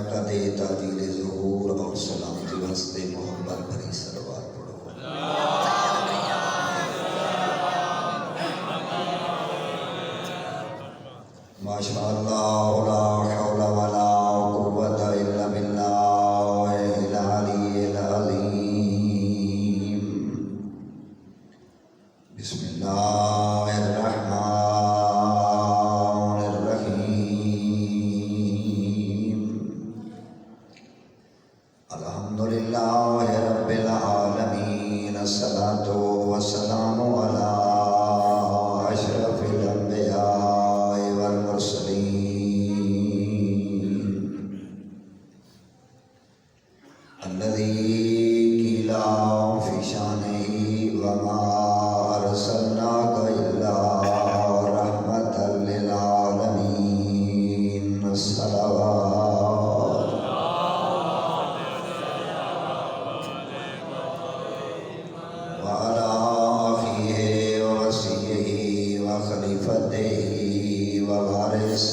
آقا دے تاجیل ظہور اور سلامتی واسطے محبت بھری صلوات پڑھو۔ ماشاء اللہ لا حول ولا قوت الا باللہ العلی العظیم۔ بسم اللہ الرحمن الرحیم۔ الحمدللہ رب العالمین، الصلاۃ والسلام علی اشرف الانبیاء والمرسلین، الذی قیل فی شانہ وما ارسلناک الا رحمۃ للعالمین، صلوات وعلى أخيه ووصيه وخليفته ووارث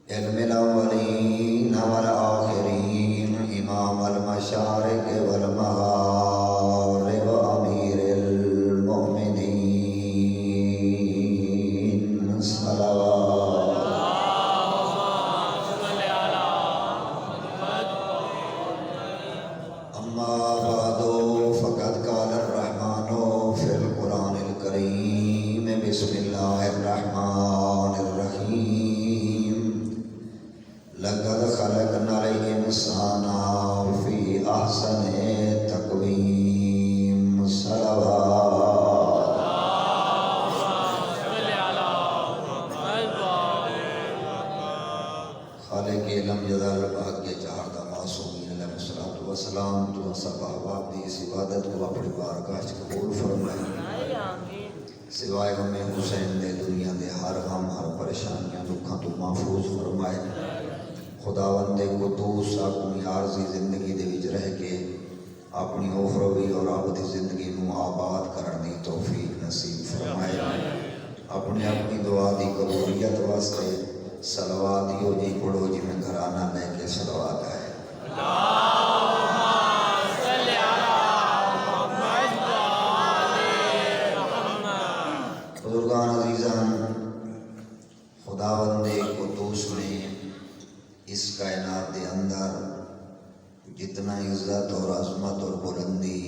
علم الأولين والآخرين، إمام المشارق والمغارب، أمير المؤمنين، صلوات أما بعد فقد قال الرحمن في القرآن الكريم، بسم الله الرحمن الرحيم، لقد خلقنا الإنسان في أحسن تقويم، صلوات خالق لم یزل پاک کے چہار دا معصومین علیہ الصلوۃ والسلام تو سب احباب دی اس عبادت کو اپنی بارگاہ وچ قبول فرمائے، سوائے غم حسین دے دنیا دے ہر غم ہر پریشانیاں دکھاں تو محفوظ فرمائے۔ خداوند قدوس اپنی عارضی زندگی دے وچ رہ کے اپنی اخروی اور آبدی زندگی نو آباد کرن دی توفیق نصیب فرمائے۔ اپنی دعا دی قبولیت واسطے صلوات یو جی پڑھو جی میں گھرانہ لے کے صلوات ہے۔ بزرگان عزیزان، خداوند قدوس نے اس کائنات دے اندر جتنا عزت اور عظمت اور بلندی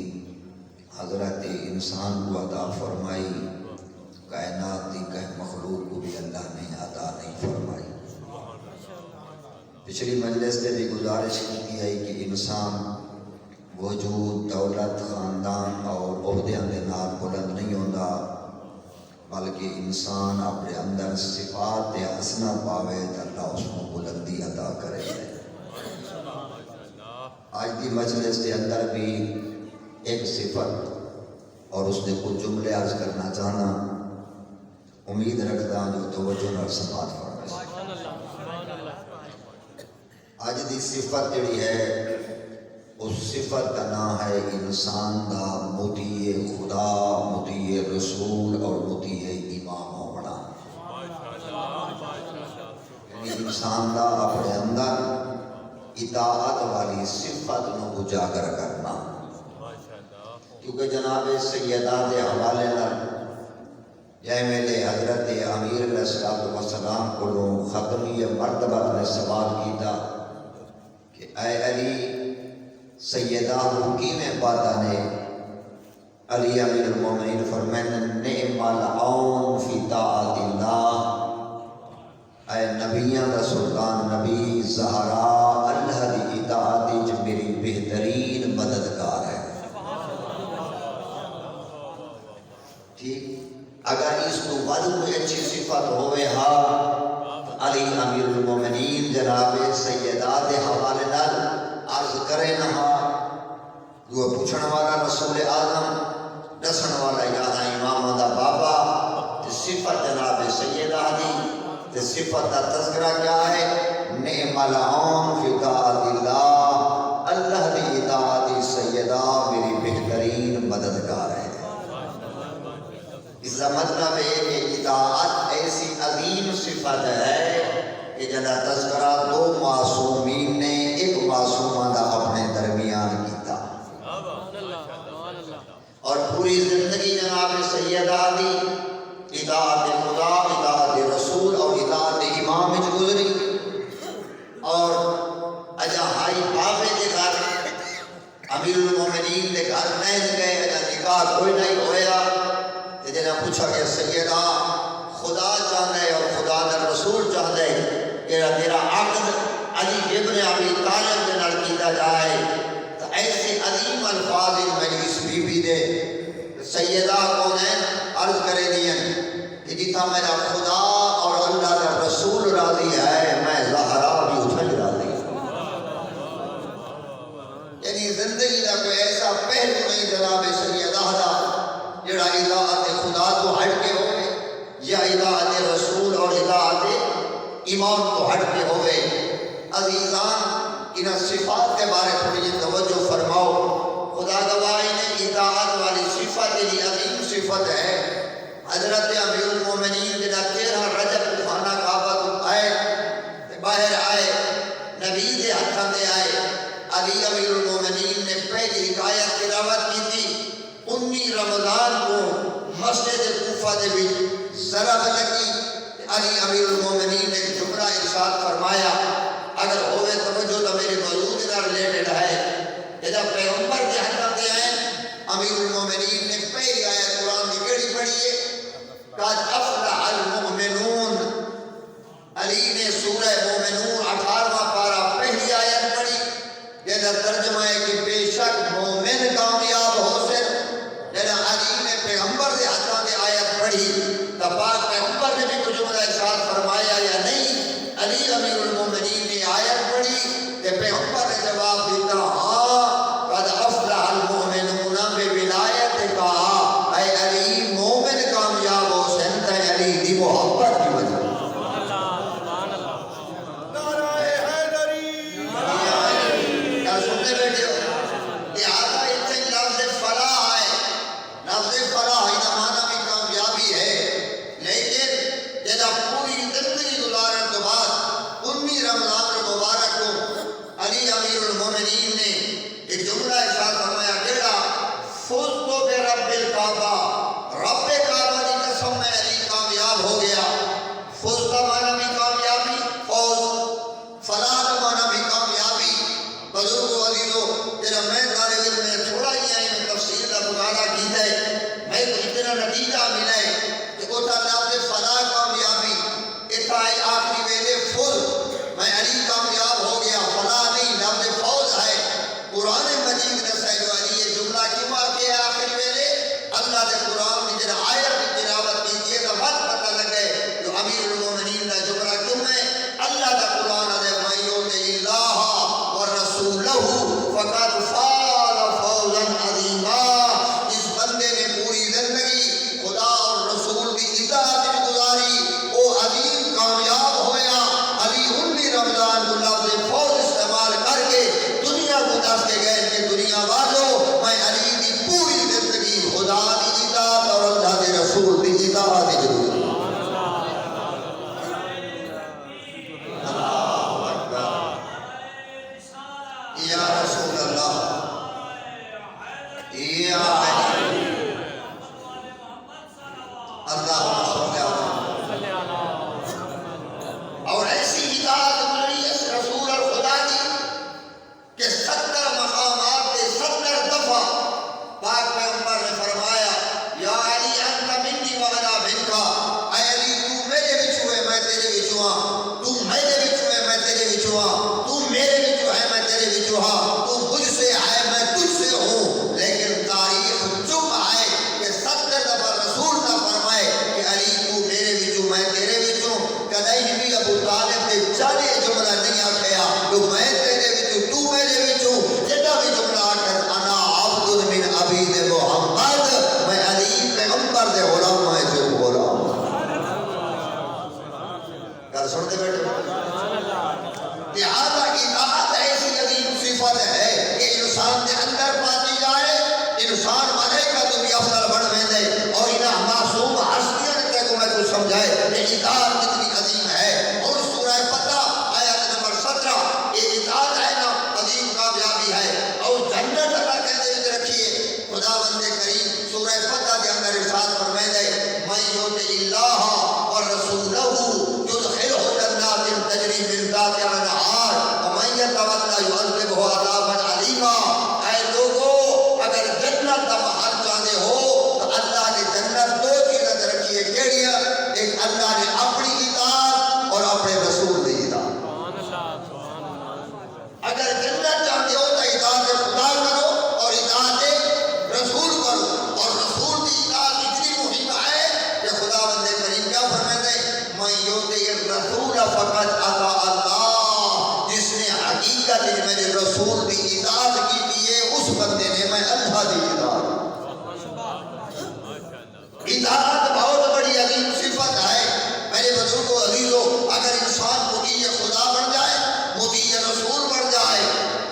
حضرت انسان کو عطا فرمائی، کائنات دی کہ مخلوق کو بھی اللہ نے عطا نہیں فرمائی۔ پچھلی مجلس سے بھی گزارش کی ہے کہ انسان وجود، دولت، خاندان اور عہدیاں دے نال بلند نہیں ہوندا، بلکہ انسان اپنے اندر صفات حسنہ پاوے تو اللہ اس کو بلندی عطا کرے۔ آج دی مجلس کے اندر بھی ایک صفت اور اس نے کچھ جملے عرض کرنا چاہنا، امید رکھتا ہوں جو توجہ نال سماعت فرمائے۔ آج دی صفت جڑی ہے اس صفت کا نام ہے انسان دا مطیع خدا، مطیع رسول اور مطیع امام ہونا۔ یعنی انسان دا اپنے اندر اطاعت والی صفت نو اجاگر کرنا، کیونکہ جناب سیدہ دے حوالے نال جائے میلے حضرت امیر علیہ السلام کو ختمی مرتبہ نے سوال کیتا کہ اے علی، سیدہ کی میں باتا نے علی امیر المومنین فرمائن نعم العون فی طاعت اللہ، اے نبیاں دا سلطان نبی زہرا اللہ دی اطاعت جو میری بہترین مددگار ہے۔ ٹھیک، اگر اس کو بعد کوئی اچھی صفت ہوئے ہاں علی امیر المومنین جناب سیدہ دے حوالے نال عرض کرے نہ جو پوچھن والا رسول اعظم، دسن والا یادہ امام دا بابا، صفت جناب سیدہ دی، صفت دا تذکرہ کیا ہے؟ نعم العون فی طاعت اللہ، اللہ دی اطاعت سیدہ میری بہترین مددگار ہے۔ اس کا مطلب ہے کہ اطاعت ایسی عظیم صفت ہے کہ جدا تذکرہ دو معصومین نے ایک معصومہ دا اپنے درمیان کیتا اور پوری زندگی جناب سیدہ دی اطاعت خدا، اطاعت رسول اور اطاعت امام وچ گزری اور اجا ہائی بابے دے گھر امیر المومنین دے گھر نہیں گئے، اجا نکاح کوئی نہیں ہویا تے جنہاں پوچھا کہ سیدہ خدا چاہتا ہے اور خدا دا رسول چاہتا ہے کہ میرا عقد علی ابن ابی طالب دے نال کیتا جائے، تو ایسے عظیم الفاظ میری اس بی بی دے سیدہ کونین عرض کرے دیا کہ جتا میرا خدا اور اللہ کا رسول راضی ہے میں زہرا بھی اٹھل راضی ہوں۔ یعنی زندگی کا کوئی ایسا پہلو نہیں جناب سیدہ دا جڑا اطاعت خدا تو ہٹ کے ہوئے یا اطاعت رسول اور اطاعت امام تو ہٹ کے ہوئے۔ عزیزان ان صفات کے بارے تھوڑی توجہ فرماؤ۔ خدا گواہی نے اطاعت والی صفت یہ عظیم صفت ہے۔ حضرت امیر المومنین جدا 13 رجب خانہ کعبہ تو آئے باہر آئے نبی دے ہتھاں دے آئے، علی امیر المومنین نے پہلی حکایت تلاوت کی تھی 19 رمضان کو مسجد کوفہ دے وچ ضرب لگی، علی امیر المومنین نے جملہ ارشاد فرمایا اگر ہوئے توجہ تو میرے موجود نہ ریلیٹڈ ہے۔ جدا پیغمبر کے ہتھاں دے آئے امیر المومنین نے پہلی آیت قرآن کی کیڑی پڑھی ہے قد افلح المؤمنون، علی نے سورہ مومنون 18واں پارہ پہلی آیت پڑھی جدا ترجمہ ہے کہ بے شک مومن کامیاب ہو سے۔ جدا علی نے پیغمبر کے ہتھاں دے آیت پڑھی تو پاک پیغمبر نے بھی کچھ جملہ ارشاد فرمایا یا نہیں؟ علی امیر المومنین نے آیت پڑھی کہ پیغمبر نے جواب دیتا ہاں قد افلح المؤمنون بولایت کہا اے علی مومن کامیاب ہو سنت ہے علی دی محبت کی وجہ۔ نعرہ حیدری کیا سننے بیٹھے ہو؟ لہذا اتنے لفظ فلاح ہے، لفظ فلاح ہی معنی بھی کامیابی ہے، لیکن جدا پوری زندگی گزارن کے بعد 19 رمضان المبارک کو علی امیر المومنین نے ایک جملہ ارشاد فرمایا کیڑا فزت برب الکعبہ، رب کعبہ کی قسم میں علی کامیاب ہو گیا۔ فوز کا معنی بھی کامیابی، فوز فلاح کا معنی بھی کامیابی۔ بزرگو عزیزو جنہا میں طالب علم میں تھوڑا ہی آئی میں تفسیر کا مطالعہ کیتا ہے، میں کو اتنا نتیجہ ملا ہے کہ وہ تا لفظ فلاح کامیابی اتنا ہے آخری ویلے فوز میں علی کامیاب ہو گیا، فلاح نہیں لفظ فوز ہے۔ قرآن مجید نے سہ جو علی یہ جملہ کیوں آتے ہیں آخری ویلے؟ اللہ دے قرآن میں جنہا آیت کی تلاوت کیجئے تو بات پتہ لگے جو امیر المومنین کا جملہ کیوں ہے؟ اللہ دا قرآن دے من یطع اللہ ورسولہ فقد فاز فوزا عظیما۔ اس بندے نے پوری زندگی خدا اور رسول کی اطاعت میں گزاری، وہ عظیم کامیاب ہویا۔ علی 19 رمضان کو لفظ فوز استعمال کر کے دنیا کو دس کے گئے کہ دنیا والو میں علی کی پوری زندگی خدا کی اطاعت اور اللہ کے رسول کی اطاعت میں گزاری۔ یا رسول اللہ یا علی اللہ صلی اور ایسی اطاعت ملی اس رسول اور خدا کی کہ 70 مقامات کے 70 دفعہ پاک پیغمبر نے فرمایا یا علی انت منی وانا منکا، اے علی تو میرے وچ ہوئے میں تیرے وچ ہوں، تو میرے وچ ہوئے میں تیرے وچ ہوں، تو میرے وچ ہے میں تیرے وچ ہوں، تو مجھ سے ہے میں تجھ سے ہوں۔ لیکن تاریخ چپ ہے کہ 70 دفعہ رسول نہ فرمائے کہ علی تو میرے وچ میں تیرے وچ ہوں۔ کدی بھی ابو طالب نے 40 جملہ نہیں آکھیا کہ میں تیرے وچ تو میرے وچ ہوں، جدا بھی جملہ آکھیا انا عبد من عبید محمد، میں علی پیغمبر دے غلام میں جو غلام۔ گل سنتے بیٹھے لہذا اطاعت ایسی عظیم صفت ہے کہ انسان کے اندر پاتی جائے، انسان ملائکہ تو بھی افضل بڑھ ویندے اور انہاں معصوم ہستیاں کو میں تو سمجھائے کہ اطاعت فتح دے اندر ارشاد فرمائے من یطع اللہ ورسولہ یدخلہ جنات تجری من تحتہا الانہار ومن یتولی یعذبہ عذابا علیما۔ اے لوگو اگر جنت کا محل چاہتے ہو تو اللہ نے جنت دو چیزیں رکھی ہے، کیڑی ہے؟ ایک اللہ نے اپنی اطاعت اور اپنے رسول کی اطاعت۔ اگر جنت چاہتے ہو تو اطاعت خدا کرو اور اطاعت رسول کرو، اور رسول کی اطاعت اتنی مہم ہے کہ خدا بند کریم کیا فرماتے ہیں من یطع الرسول فقد اطاع اللہ، جس نے حقیقت میں میرے رسول کی اطاعت کی ہے اس بندے نے میں اللہ کی اطاعت۔ اطاعت بہت بڑی عظیم صفت ہے میرے بزرگوں عزیزوں۔ اگر انسان مطیع خدا بن جائے، مطیع رسول بن جائے،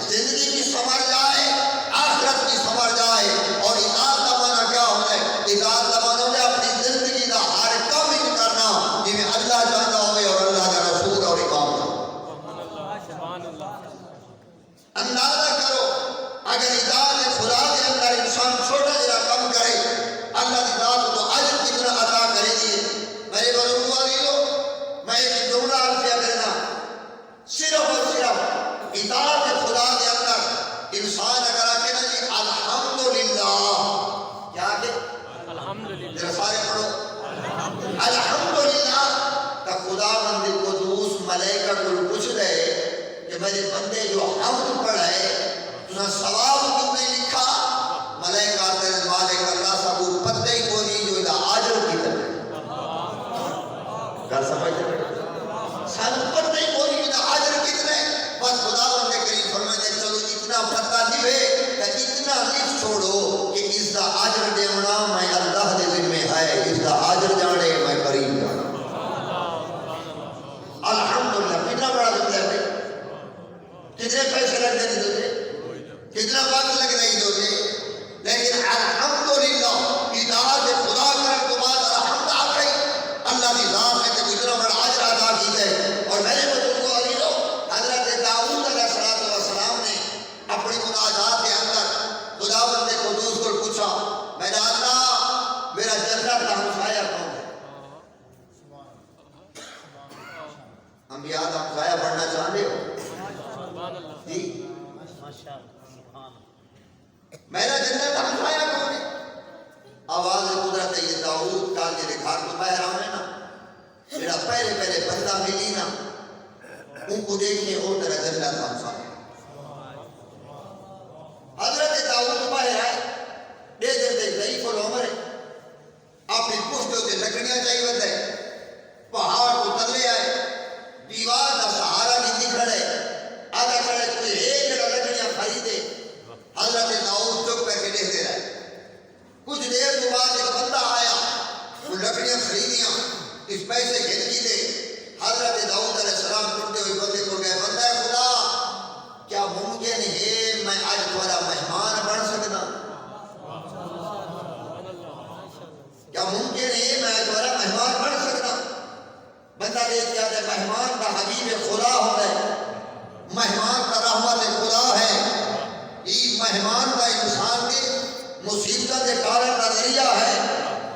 زندگی کی سنور جائے، آخرت کی سنور جائے۔ اور اطاعت کا معنی کیا ہوتا ہے؟ اطاعت کا معنی ہوتا ہے اپنی زندگی کا ہر کام کرنا جی میں اللہ چاہتا ہوئے اور اللہ کا رسول اور امام کا۔ اندازہ کرو اگر اطاعت خدا کے اندر انسان چھوٹا جرا کم کرے، اللہ کی ذات تو اجر کتنا عطا کرے گی۔ میرے بزرگوں عزیزوں، میں ایک جملہ عرض کرنا، صرف اور صرف اطاعت خدا کے اندر انسان اگر آکے نا جی الحمدللہ، کیا کہ الحمدللہ سارے پڑھو الحمدللہ، تو خدا بند قدوس ملائکہ کو پوچھ رہے کہ میرے بندے جو حمد پڑھے تُنہیں ثواب کیوں نہیں لکھا؟ ملائکہ آتے ہیں مالک اللہ صاحب پتہ ہی کو نہیں جو ادھا آجر کی طرح کل سمجھتے ہیں صاحب پتہ ہی کو نہیں ادھا آجر کی طرح۔ بس خدا بند کریم فرمائے چلو اتنا پتہ نہیں ہے کہ اتنا لکھ چھوڑو کہ اس دا آجر دیونا میں اللہ دے ذن میں ہے، اس دا آجر جانے میں کریم جانا۔ الحمدللہ کتنا بڑا جملہ ہے، کتنے پیسے لگ جائیں دو دے، کتنا وقت لگ رہی دو دے، لیکن الحمدللہ اطاعت خدا کرنے کے بعد الحمد آگئی اللہ کی ذات میں تو اتنا بڑا اجر ادا کیتا ہے۔ اور میرے بزرگوں عزیزوں، حضرت داؤد علیہ السلام نے اپنی مناجات کے اندر خدا بند قدوس کو پوچھا میرا اللہ میرا جنت کا ہمسایہ کون ہے؟ انبیاء کا ہمسایہ بننا چاہتے ہو جی؟ میرا جنت کا ہمسایہ کون ہے؟ آواز قدرت یہ داؤد کال کے دکھار کو باہر آنے نا میرا پہلے بندہ ملی نا ان کو دیکھیں اور تیرا جنت کا ہمسایہ۔ حضرت داؤد باہر آئے دے دیتے ضعیف العمر ہے، اپنی پشتوں سے لکڑیاں چاہیے ہوتا ہے، پہاڑ کو تلے آئے، دیوار کا سہارا نہیں دکھ رہے، آدھا کھڑے کوئی ایک جگہ لکڑیاں خریدے۔ حضرت داؤد چپ کر کے دیکھتے رہے، کچھ دیر کے بعد ایک بندہ آیا، وہ لکڑیاں خریدیاں، اس پیسے گھن کی دے۔ حضرت داؤد علیہ السلام ٹوٹتے ہوئے بندے کو گئے بندہ خدا کیا ممکن ہے میں آج تمہارا مہمان بن سکتا؟ کیا ممکن ہے میں آج تمہارا مہمان بن سکتا؟ بندہ دیکھ کیا ہے مہمان کا حبیب خدا ہوتا ہے، مہمان کا رحمت خدا ہے، یہ مہمان کا انسان کے مصیبت کے کارن کا ذریعہ ہے،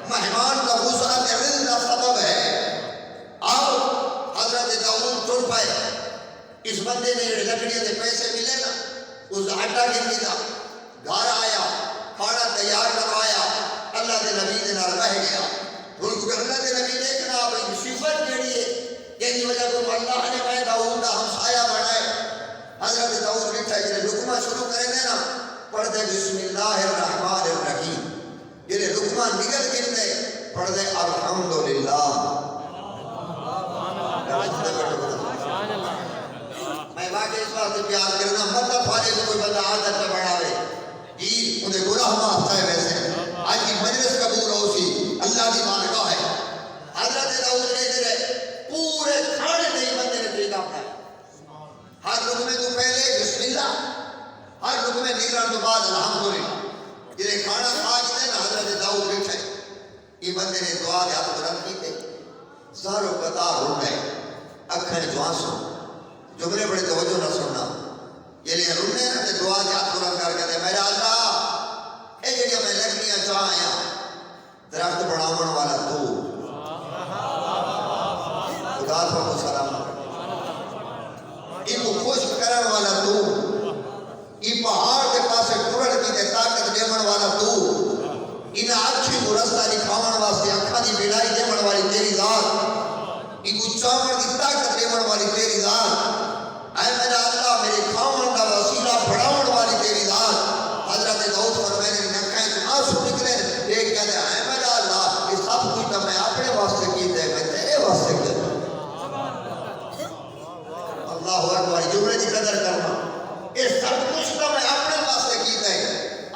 مہمان کا وسعت رزق کا سبب ہے۔ آؤ حضرت داؤد ٹر پائے، اس بندے نے لکڑیوں کے پیسے ملے نا، اس آٹا گندی تھا، گھر آیا، کھانا تیار کروایا، اللہ کے نبی نے نال بہ گیا۔ ان کو اللہ کے نبی دیکھنا آپ کی صفت کیڑی ہے کہ کی وجہ کو اللہ نے میں داؤد کا ہمسایہ بنائے۔ حضرت داؤد بیٹھا جنہیں لقمہ شروع کرے دینا پڑھ دے بسم اللہ الرحمن الرحیم، جنہیں لقمہ نگل گر دے پڑھ دے الحمدللہ۔ میں واقعی اس بات سے پیار کرنا مطلب فارے سے کوئی بندہ عادت سے بڑھاوے جی انہیں گناہ معاف ہے۔ ویسے آج کی مجلس قبول ہو سی اللہ کی بارگاہ ہے۔ حضرت داؤد نے تیرے پورے کھانے نہیں بندے نے طریقہ اپنایا، ہر لقمے تو پہلے بسم اللہ، ہر لقمے نگران تو بعد الحمدللہ۔ جنہیں کھانا کھا جتے نا حضرت داؤد بیٹھے، یہ بندے نے دعا دے ہاتھ بلند کیتے، زارو قطار ہو گئے، اکھن جوان سن جملے بڑے توجہ نہ سننا، یہ لئے رونے نا تے دعا دے ہاتھ بلند کر کے میرا اللہ اے جڑیاں میں لکڑیاں چاہ آیا رستہ دکھاون واسطے اکھاں دی بیڑائی دیون والی تیری ذات ایکو چاون دی طاقت دیون والی تیری ذات اے میرا اللہ میرے کھاون دا وسیلہ بڑھاون والی تیری ذات حضرت داؤد فرمائے نے اکھاں وچ آنسو نکلے ایک کہتے اے میرا اللہ یہ سب کچھ تو میں اپنے واسطے کیتا ہے میں تیرے واسطے کیتا اللہ اکبر جملے دی قدر کرنا یہ سب کچھ تو میں اپنے واسطے کیتا ہے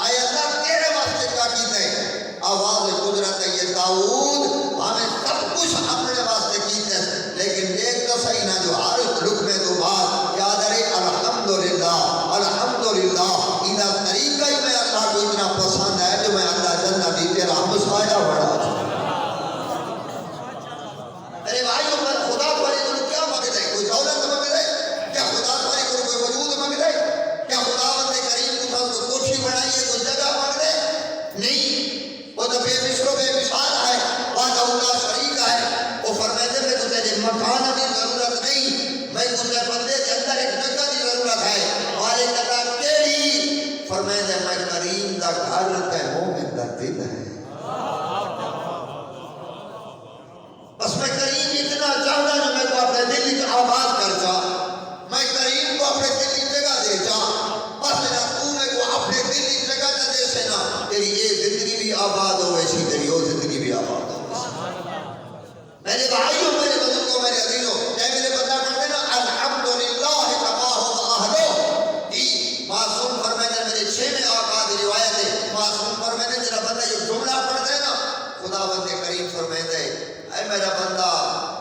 اے اللہ تیرے واسطے کیا کیتا ہے آواز قدرت ہے یہ داؤد ہمیں سب کچھ اپنے واسطے کیتا ہے لیکن دیکھ تو صحیح نہ جو ہر رکنے تو بعد یاد رہے الحمدللہ الحمدللہ ادھا طریقہ ہی میں اللہ کو اتنا پسند ہے جو میں اللہ جنہ بھی تیرا مسائلہ بڑھا ارے بھائیو میں خدا تمہاری کو کیا مانگتا ہے کوئی دولت مانگتا ہے کیا خدا تمہاری کو کوئی وجود مانگتا ہے کیا خدا بندے کریم کو تھا کو کوٹھی بنائیے کوئی جگہ مانگتا ہے نہیں وہ تو بے مثل و بے مثال ہے وحدہ لا شریک ہے وہ فرماتے میں تجھے مکان کی ضرورت نہیں میں تجھے بندے کے اندر ایک جگہ کی ضرورت ہے والے جگہ کیڑی فرماتے میں کریم دا گھر تے مومن دا دل ہے بس میں کریم اتنا چاہتا جو میں کو اپنے دل کی آباد کر جا میں کریم کو اپنے دل کی جگہ دے جا بس میرا تو میں کو اپنے دل کی جگہ دے سے نا تیری یہ زندگی بھی آباد ہو ایسی تیری وہ زندگی بھی آباد ہو میرے بھائیوں میرے بزرگوں میرے عزیزوں اے میرے بندہ پڑھتے نا الحمدللہ تباہ و اہلو جی معصوم فرماتے ہیں میرے 6 آقا دی روایت ہے معصوم فرماتے ہیں جرا بندہ یہ جملہ پڑھتے ہیں نا خدا بند کریم فرماتے ہیں اے میرا بندہ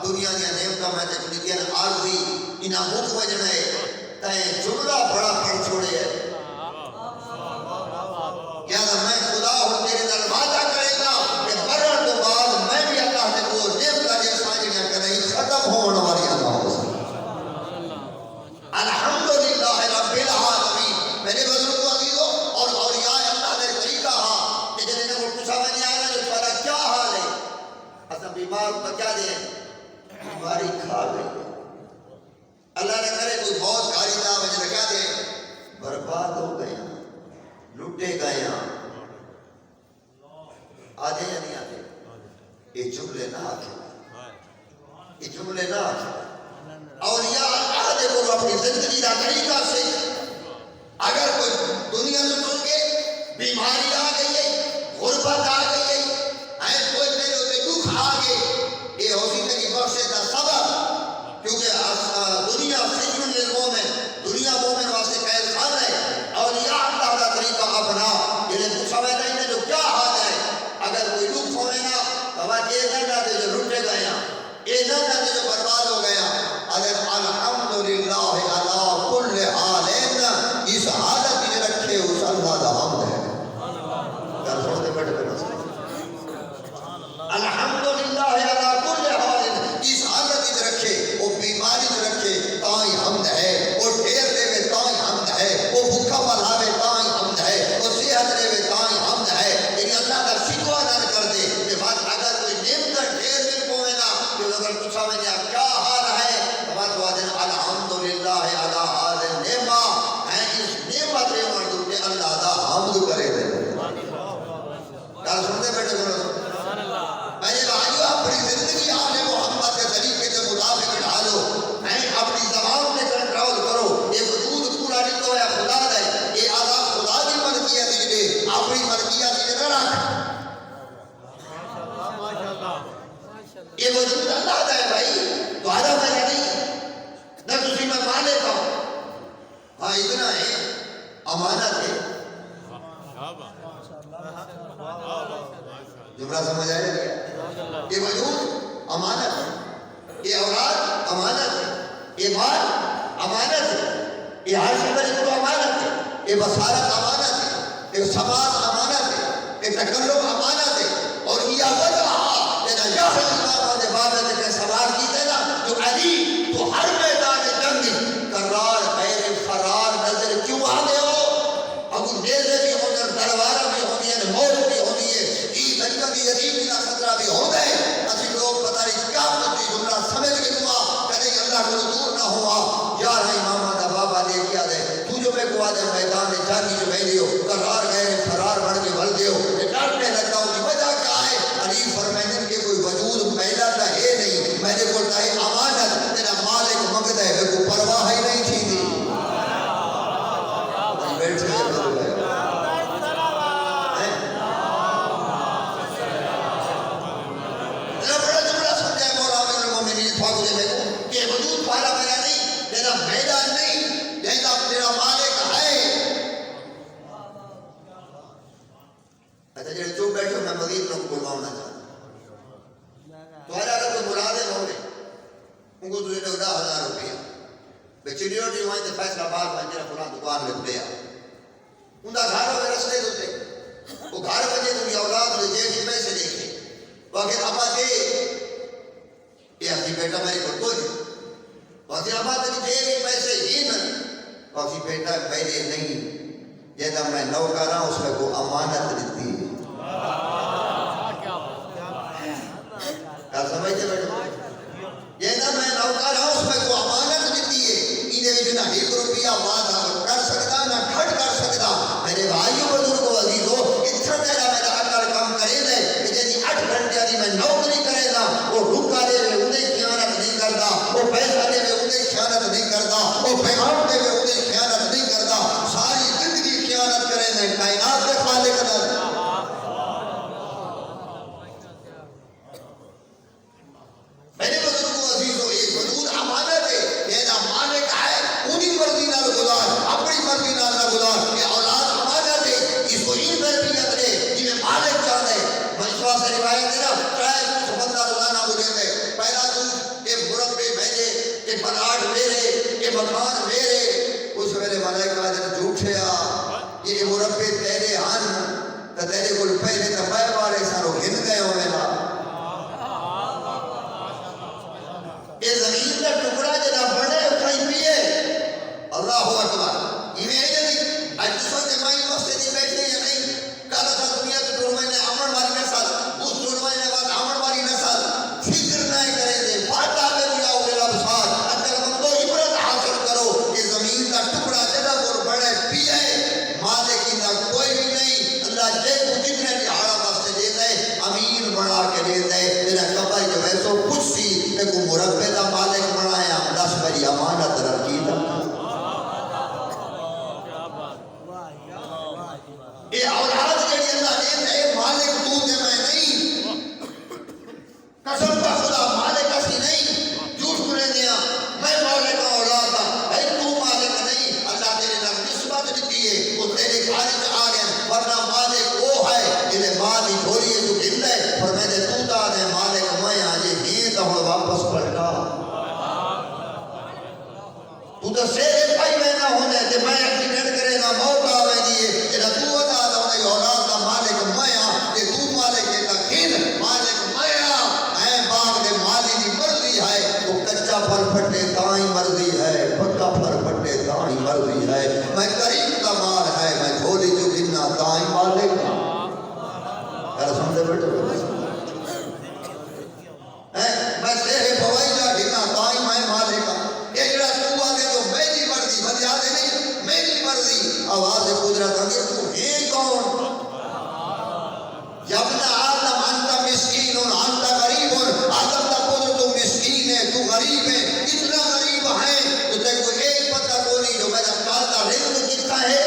دنیا دیا نعمتاں میں تے دنیا نے عارضی انہاں مکھ وجنا ہے تے جملہ بڑا پڑھ چھوڑے ہے یاد میں خدا ہوں تیرے نال وعدہ کرے گا کہ مرن تو بعد میں بھی اللہ نے وہ نعمتاں دی سانجھیاں کریں ختم ہون والی اللہ ہو الحمدللہ رب العالمین میرے بزرگوں عزیزوں اور اولیاء اللہ نے طریقہ ہاں کہ جنہیں کو پوچھا میں نہیں آیا جو تمہارا کیا حال ہے اصلا بیمار تو کیا دیں بیماری کھا گئی اللہ نے کرے کوئی بہت کاری تھا مجھے کیا دیں برباد ہو گئے لوٹے گئے آدھے یا نہیں آدھے یہ جملے نہ آتے یہ جملے نہ آتے اولیاء اللہ دے کو اپنی زندگی کا طریقہ سے اگر کوئی دنیا سے سن کے بیماری آ گئی ہے غربت آ گئی ہے کوئی میرے ہوتے دکھ آ گئے یہ ہوتی تیری بخشے کا سبب کیونکہ دنیا سجن للمومن دنیا مومن واسطے قید خانہ ہے اولیاء اللہ کا طریقہ اپنا جنہیں پوچھا میں نہیں جو کیا حال ہے اگر کوئی دکھ ہونے نا تو بات یہ نہ نہ جو لوٹے گئے یہ نہ نہ جو برباد ہو گیا اگر الحمدللہ علی کل حال اس حالت میں رکھے اس اللہ دا حمد ہے کر سوڑتے بیٹھے بیٹھے الحمدللہ علی کل حال اس حالت میں رکھے وہ بیماری میں رکھے تائی حمد ہے وہ ڈھیر دے میں تائی حمد ہے وہ بھوکا بلاوے تائی حمد ہے وہ صحت دے میں تائی حمد ہے یعنی اللہ کا شکوہ نہ کر دے کہ بات اگر کوئی نعمت ڈھیر دل کو ہے نا کہ اگر پوچھا میں نے کیا حال ہے بات وہ دن الحمدللہ علی حال نعمہ ہے اس نعمت نے مردوں نے اللہ دا حمد کرے دے کیا سنتے بیٹھے میرے بھائیو اپنی زندگی آنے محمد کے طریقے کے مطابق ڈھالو اپنی زبان میں کنٹرول کرو یہ وجود پورا نہیں تو ہے خدا دے یہ آزاد خدا دی ملکیت دے اپنی ملکیت دے نہ رکھ یہ وجود اللہ دا ہے بھائی تو آدھا میرا نہیں نہ تسی میں مالک ہوں ہاں اتنا ہے امانت ہے جملہ سمجھ آئے گیا یہ وجود امانت ہے یہ اولاد امانت ہے یہ مال امانت ہے یہ ہر شبر کو امانت ہے یہ بصارت امانت ہے یہ سماعت امانت ہے یہ تکلم امانت ہے اور یہ وجہ لینا یہ امام نے بابت کے سوال کی تھے نا جو علی تو ہر میدان جنگ قرار غیر فرار نظر کیوں آنے ہو اب نیزے بھی ہونے تلوارہ بھی ہونی ہے موت بھی ہونی ہے کی یتیم کا خطرہ بھی ہو گئے اسی لوگ پتہ نہیں کیا مجھے جملہ سمجھ کے دعا کہتے کہ اللہ کو دور نہ ہوا یا رہا امامہ دا بابا لے کیا دے تو جو میں کو آدھے میدان جانی جو میں دیو قرار غیر فرار بڑھ کے بھل دیو کہ ڈرنے لگا ہوں کی وجہ کیا ہے فاضل میں کو کہ وجود پارا میرا نہیں تیرا میدان نہیں تیرا مالک ہے. اچھا جڑے چپ بیٹھو میں مزید لوگ بلوانا چاہتا تو اگر کوئی مرادیں ہو گئے ان کو تجھے 10,000 روپیہ بے چڑیوٹی ہوئیں تو فیصلہ بار میں جرا فلاں دکان لگ دیا ان کا گھر ہوئے رستے ہوتے وہ گھر بجے تمہیں اولاد ہوئے جیب ہی پیسے دیکھے واقعی ابا دے یہ اسی بیٹا میری پر کوئی واقعی ابا تجھے جیب ہی پیسے ہی نہ واقعی بیٹا پہلے نہیں جیسا میں نوکر ہوں اس میں کو امانت دیتی ہے. کیا سمجھتے بیٹھو جیسا میں نوکر ہوں اس میں کو امانت دیتی ہے. انہیں بھی نہ 1 روپیہ وعدہ کر سکتا نہ گھٹ کر سکتا. میرے بھائیوں بزرگوں عزیزوں اتنا میرا عقل کم کرے دے کہ جیسی 8 گھنٹے دی میں نوکری کرے دا وہ رکا دے میں انہیں خیانت نہیں کرتا وہ پیسہ دے میں انہیں خیانت نہیں کرتا وہ پیغام دے میں انہیں خیانت نہیں کرتا. ساری زندگی خیانت کرے دے کائنات کے خالق نہ. میرے بزرگوں عزیزوں ایک وجود امانت ہے میرا مالک ہے انہی مرضی نہ گزار اپنی مرضی نہ گزار. یہ اولاد امانت ہے اس کو ان تربیت دے جنہیں مالک چاہتے ہیں. مشورہ سے روایت ہے نا چاہے بندہ روزانہ بولے گئے پہلا دودھ یہ مربے بھیجے یہ پلاٹ میرے یہ مکان میرے. اس ویلے ملائکہ نے جھوٹے یہ مربے تیرے ہن تو تیرے کو پہلے تو میں والے ساروں گھن گئے ہوئے نا. یہ زمین کا ٹکڑا جنا بڑے اٹھائی پیے اللہ اکبر. یہ نہیں آج سوچے میں مسجد میں بیٹھے یا نہیں کہا تھا دنیا کے ٹرمائی نے امن والی نسل اس ٹرمائی نے بات امن والی نسل فکر نہیں کرے دے فاٹا میں دیا اولی لبسار اگر بندو عبرت حاصل کرو. یہ زمین کا ٹکڑا جنا اور بڑے پیے مالک کی نہ کوئی بھی نہیں. اللہ جے کو جتنے بھی حالہ باستے دے دے امین بنا کے دے دے تیرا کبھائی جو ایسو کچھ سی کو مربے کا مالک بنایا 10 بری امانت رکھی تھا. یہ اولاد جڑی اللہ دے دے مالک تو دے میں نہیں قسم کا خدا مالک اسی نہیں جھوٹ بولے دیا میں مالک کا اولاد تھا بھائی تو مالک نہیں. اللہ تیرے نام نسبت دیتی ہے وہ تیرے خارج آ گئے ورنہ مالک وہ ہے جنہیں مال ہی تھوڑی ہے تو گھن دے اور میں نے تو دا دے مالک میں آجے ہی تو ہوں واپس پلٹا. تو تو سیرے بھائی میں نہ ہونے کہ میں ایکسیڈنٹ کرے نہ موت آوے دیئے کہ نہ تو ادا دا ہونے اولاد کا مالک میں آ کہ تو مالک کے تکین مالک میں آ اے باغ دے مالی دی مرضی ہے وہ کچا پھل پھٹے تائیں مرضی ہے پکا پھل پھٹے تائیں مرضی ہے. میں قریب کا مال ہے میں جھولی جو گھننا تائیں مالک کیا سمجھے بیٹھو میں سیرے بوائی جا گھننا تائیں میں مالک یہ جڑا تو آگے تو میری مرضی بھلی آگے نہیں میری مرضی. آواز قدرت آگے تو ہی کون یبنا آدم انت مسکین انت غریب آدم کا پتر تو مسکین ہے تو غریب ہے اتنا غریب ہے تو تیرے کو ایک پتہ کو نہیں جو میرا کالتا رزق کتنا ہے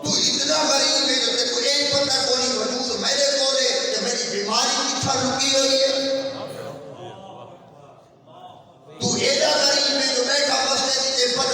تو اتنا غریب ہے جو تیرے کو ایک پتہ کو نہیں وجود میرے کو لے کہ میری بیماری کتنا رکی ہوئی ہے. تو ایسا غریب ہے جو بیٹھا مسجد کے پتہ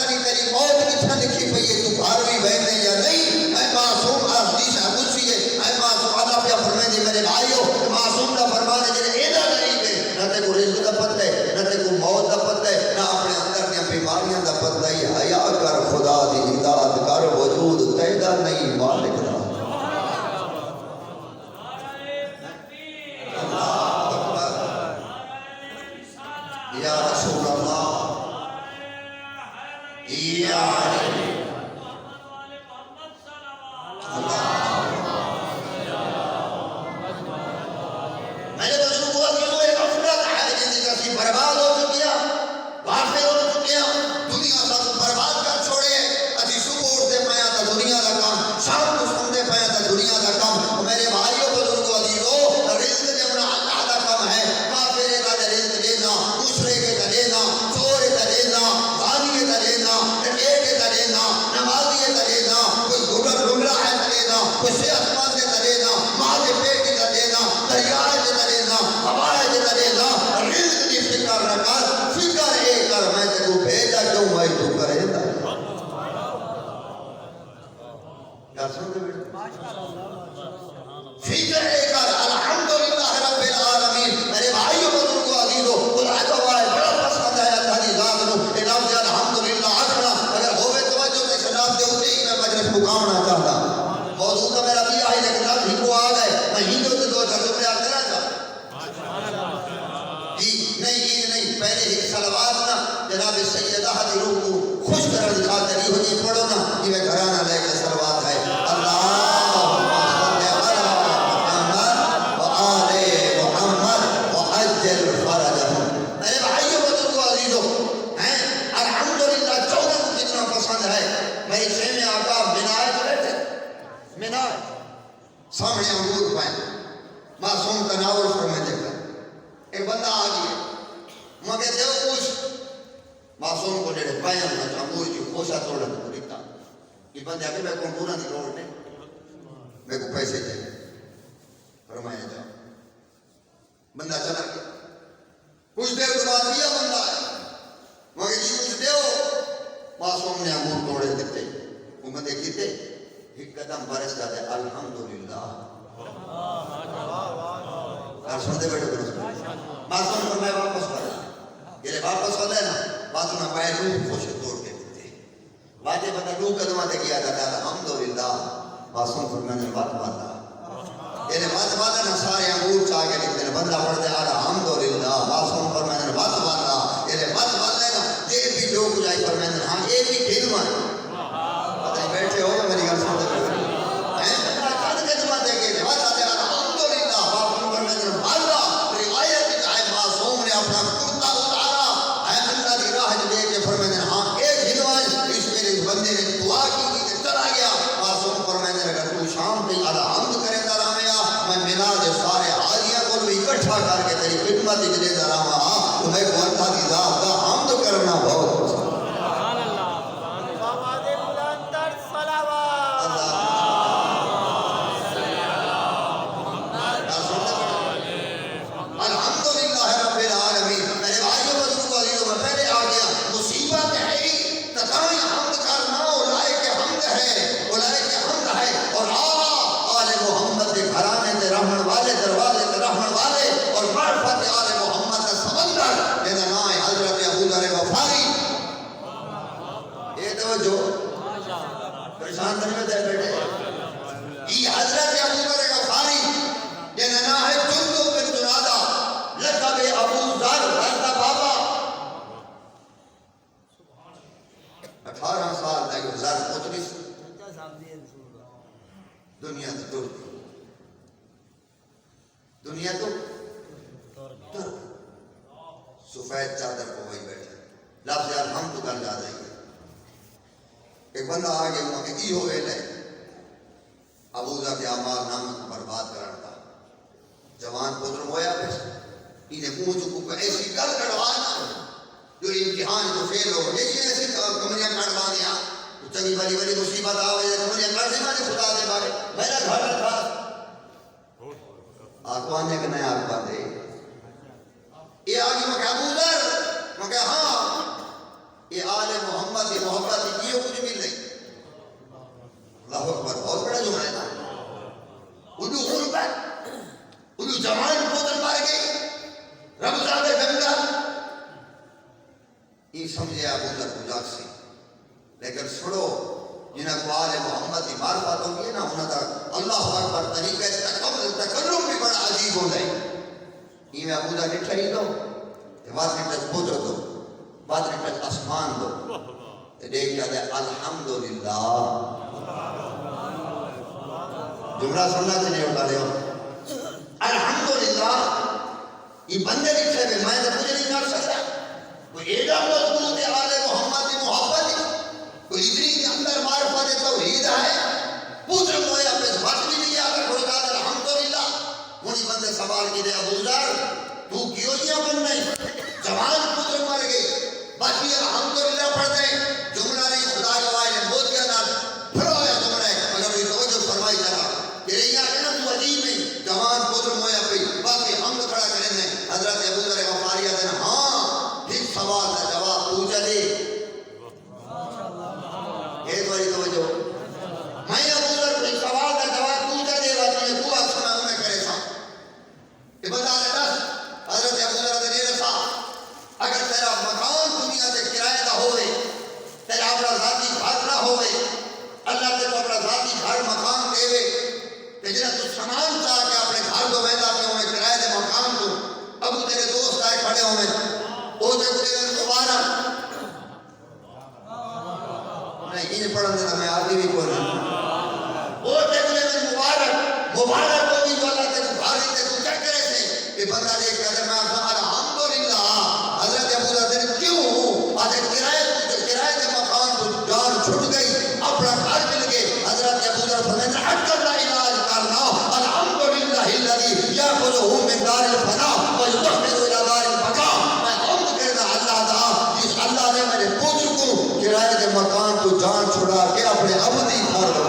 فکر کر الحمدللہ رب العالمین میرے بھائیوں بزرگوں عزیزوں خدا کا بڑا پسند ہے اللہ دی ذات نو اے لفظ الحمدللہ آکھنا اگر ہوے توجہ تے شناخت دے اوتے ہی میں مجلس مقامنا چاہتا موضوع تو میرا بھی ہے لیکن اب ہندو آ گئے میں ہندو سے دو چار جملے آپ کرنا چاہتا نہیں پہلے ہی صلوات نا جناب سیدہ دی روح کو خوش کرنے کی خاطر یہ ہوئی پڑھو نا کہ میں گھرانہ لے کے صلوات ہے اللہم صلی علی محمد و آل محمد و عجل فرجہم میرے بھائیوں بزرگوں عزیزوں الحمدللہ 14 کو کتنا پسند ہے میری شہم آقا منائے جو رہتے منائے سامنے انگور پائیں معصوم تناول فرمائے دیکھا ایک بندہ آ گیا مگر دیو کچھ معصوم کو لیڑے پائیں ہم انگور کی خوشہ توڑا تو لکھتا یہ بندے آگے میں کون پورا نہیں روڑ نہیں میں کو پیسے چاہیے فرمایا جاؤ بندہ چلا گیا کچھ دیر کے بعد دیا بندہ ہے مگر یہ کچھ دیو معصوم نے انگور توڑے دیتے وہ بندے کیتے ایک قدم برس جاتے الحمدللہ اور سنتے بیٹھو کرو معصوم کو میں واپس پڑھا یہ واپس ہو لے نا باتوں میں پائے روح خوش توڑ کے دیتے باتیں پتہ روح قدمہ تے کیا جاتا ہے الحمدللہ معصوم کو میں نے بات باتا یہ بات باتا نا سارے انگور چاہ کے لکھتے ہیں بندہ پڑھتے الحمدللہ معصوم پر میں نے بات باتا یہ بات باتا ہے نا یہ بھی جو کچھ آئی پر میں نے ہاں یہ بھی خدمت پتہ نہیں بیٹھے ہو میری گھر سنتے کر کے تیری خدمت اجلے دراما تمہیں کونتا دی ذات کا حمد کرنا بہت پسند سبحان اللہ آواز بلند تر صلوات الحمدللہ رب العالمین میرے بھائیوں بزرگوں عزیزوں میں پہلے آ گیا مصیبت ہے تکائیں حمد کرنا اولائے کے حمد ہے اور آل محمد کے گھرانے تے رحمن والے دروازے تے رحمن والے اور معرفت آل محمد کا سمندر جیسا نام ہے حضرت ابو ذر غفاری یہ توجہ پریشان کرنے دے بیٹھے یہ حضرت ابو ذر غفاری جیسا نام ہے جندب بن جنادہ لقب ابو ذر حضرت بابا 18 سال تک ذر مدرس دنیا تو ٹوٹ دنیا تو سفید چادر کو وہی بیٹھے لفظ الحمد کر جا رہی ہے ایک بندہ آگے وہاں کہ کی ہوئے لے ابو ذر کے اعمال نام برباد کرتا جوان پتر ہویا پھر انہیں منہ کو ایسی گل کڑوانا جو امتحان کو فیل ہو یہ ایسی کمریاں کڑوانے چنگی بڑی بڑی مصیبت آوے کمریاں کڑ دے مانے خدا دے بارے میرا گھر تھا آقوانے کے نئے آقوانے یہ آگی میں کہا ابو ذر میں کہا ہاں یہ آل محمد کی محبت یہ کچھ مل رہی اللہ اکبر بہت بڑا جمعہ تھا اُلو غربت اُلو جوان پوتر مار گئی رمضان جنگل یہ سمجھے ابو ذر کو جاگ سے لیکن سنو جنہاں کو آل محمد کی معرفت ہوگی نا انہاں تک اللہ اکبر طریقہ تکرم بھی بڑا عجیب ہو جائے یہ میں ابو ذر لکھا ہی دو بات نکل قدرت دو بات نکل اسمان دو دیکھ جاتے الحمدللہ جملہ سننا تھے نہیں اٹھا لے ہو الحمدللہ یہ بندے لکھے میں تو مجھے نہیں کر سکتا کوئی ایڈا مضبوط ہے آل محمد کی محبت کوئی اتنی کے اندر معرفت توحید ہے پوتر مویا پہ بات بھی نہیں آگا کھڑکا در الحمدللہ منی بندے سوال کی دے ابو ذر تو کیوں یہ بن نہیں جوان پوتر مر گئے باقی الحمدللہ پڑھ دیں جملہ نہیں خدا گواہ نے بہت کیا نال پھر آیا جملہ اگر یہ توجہ فرمائی جا کہ یہ آگے نا تو عجیب نہیں جوان پوتر مویا پہ باقی حمد کھڑا کریں دیں حضرت ابو ذر غفاری آدھے ہاں ٹھیک سوال کا جواب پوچھا دے یہ تو توجہ میں ابو ذر کوئی سوال کا جواب پوچھا دے باقی تو آپ سنا کہ جنہیں تو سامان چاہ کے اپنے گھر کو ویدا پہ ہوئے کرائے دے مکان کو ابو تیرے دوست آئے کھڑے ہوئے وہ تے تیرے دوبارہ نہیں ان پڑھن دینا میں آگے بھی کوئی نہیں وہ تے تیرے مبارک مبارک کو بھی جو اللہ تے بھاری تے تو کیا کرے تھے کہ بندہ لے کے اگر میں آپ الحمدللہ حضرت ابو ذر کیوں آج کرائے دے مکان کو جان چھٹ گئی اپنا گھر مل گئے حضرت ابو ذر فرماتے ہیں حق اللہ علاج کرنا الحمدللہ الذی یاخذہ من دار الفنا ویدخل الى دار البقاء میں حمد کرنا اللہ دا جس اللہ نے میرے پوچھ کو کرائے دے مکان کو جان چھڑا کے اپنے ابدی گھر کو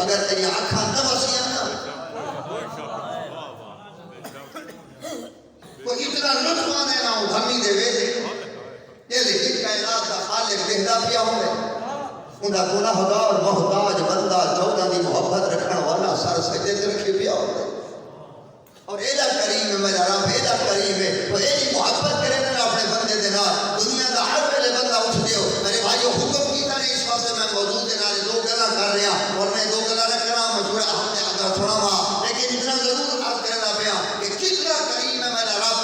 اگر تیری آنکھاں نہ بسیاں نا کوئی اتنا لطف آنے نہ ہو دھمی دے ویدے یہ لیکن کائنات کا خالق بہدا پیا ہوئے انہا گناہگار محتاج بندہ چودہ دی محبت رکھن والا سر سجدے تے رکھے پیا ہوئے اور ایڈا کریم ہے میرا رب ایڈا کریم ہے وہ ایڈی محبت کرے نا اپنے بندے دے نال دنیا دا ہر پہلے بندہ اٹھ دیو میرے بھائیو حکم کیتا نہیں اس واسطے میں موجود دے نال دو گلا کر رہا اور میں دو گلا نہ کرا مشورہ ہم نے اگر سنا ہوا لیکن اتنا ضرور عرض کرنا پیا کہ کتنا کریم ہے میرا رب